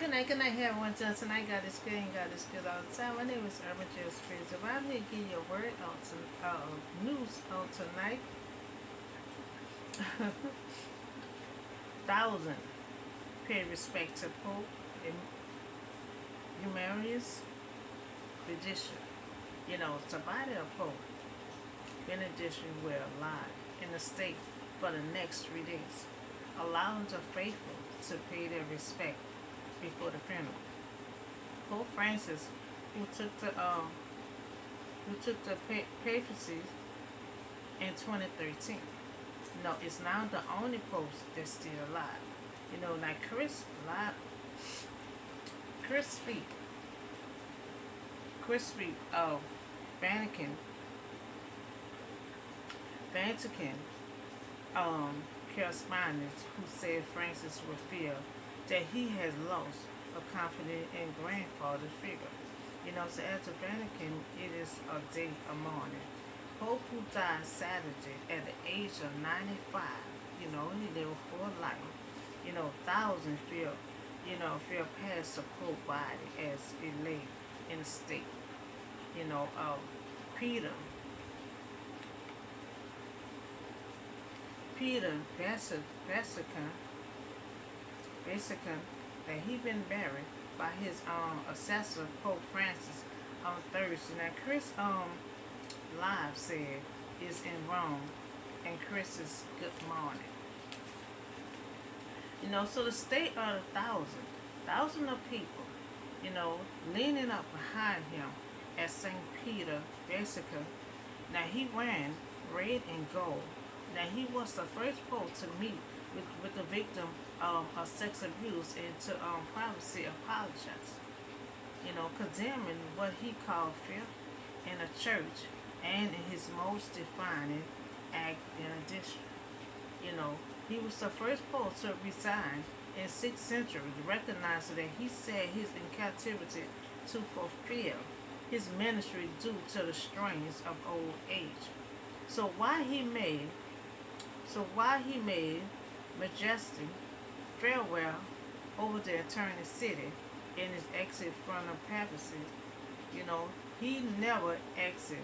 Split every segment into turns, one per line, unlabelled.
Good night, everyone. Tonight, God is good and God is good all the time. My name is Emeritus. I'm here to give you a word on news on tonight. Thousand pay respect to Pope Emeritus Benediction. It's a body of Pope Benediction will live in the state for the next 3 days, allowing the faithful to pay their respect before the funeral. Pope Francis, who took the papacy in 2013, is now the only pope that's still alive. Like Crispy, Crispy, Vatican, Vatican, correspondent who said Francis would feel that he has lost a confident and grandfather figure. So at the Vatican, it is a day of mourning. Pope who died Saturday at the age of 95, he lived a full life. Thousands feel past the Pope body as it lay in the state. Peter, Peter Vatican, that he been buried by his assessor Pope Francis on Thursday. Now Chris live said is in Rome, and Chris is good morning. So the state of thousands of people, leaning up behind him at St. Peter Basilica. Now he wearing red and gold. Now he was the first pope to meet with the victim of sex abuse and to privacy apologize. Condemning what he called fear in a church and in his most defining act in addition. He was the first pope to resign in 6th century, recognizing that he said he's in captivity to fulfill his ministry due to the strains of old age. So why he made majestic farewell over the eternal city in his exit from the papacy, he never exited.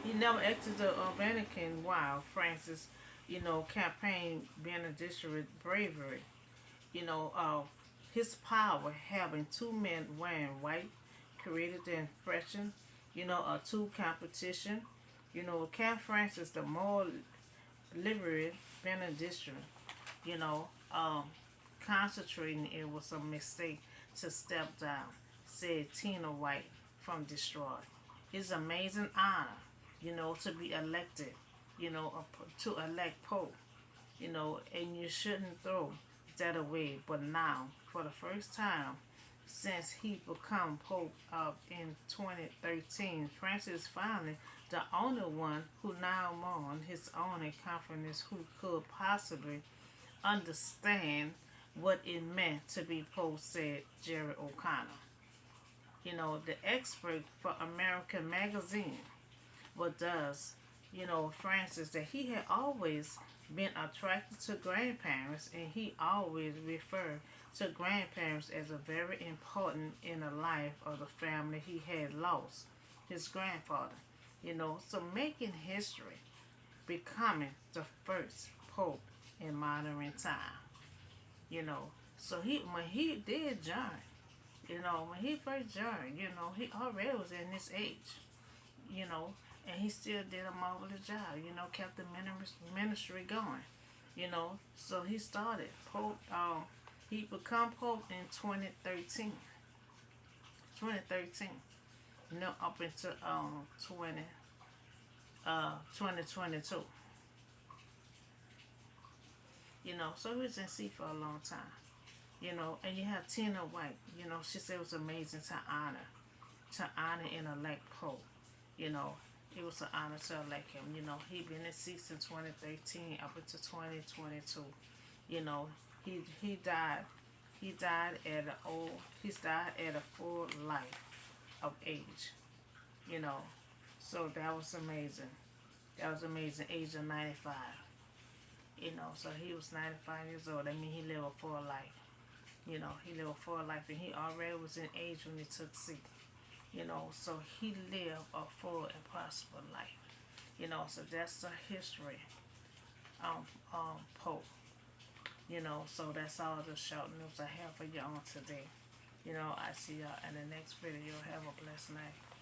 He never exited the Vatican while Francis, campaigned benediction with bravery. His power having two men wearing white created the impression, a two competition. Count Francis, the more liberal benediction, you know, um, concentrating it was a mistake to step down, said Tina White from Detroit. It's an amazing honor, to be elected, to elect Pope, and you shouldn't throw that away. But now, for the first time since he become Pope in 2013, Francis is finally the only one who now mourn his own and confidence who could possibly understand what it meant to be Pope, said Jerry O'Connor. The expert for American Magazine, what does, Francis, that he had always been attracted to grandparents and he always referred to grandparents as a very important in the life of the family he had lost, his grandfather. So making history, becoming the first pope in modern time. You know, so he when he did join, when he first joined, he already was in this age, you know, and he still did a marvelous job, kept the ministry going, So he started Pope. He become Pope in 2013. 2013. Up into 2022. So he was in C for a long time. And you have Tina White. She said it was amazing to honor and elect Pope. It was an honor to elect him. He been in seat since 2013 up until 2022. He died. He died at a full life of age. You know, so that was amazing. That was amazing. Age of 95. So he was 95 years old. That means he lived a full life. You know, he lived a full life, and he already was in age when he took seat. You know, so he lived a full and prosperous life. You know, so that's the history Pope. You know, so that's all the short news I have for you on today. You know, I see y'all in the next video. Have a blessed night.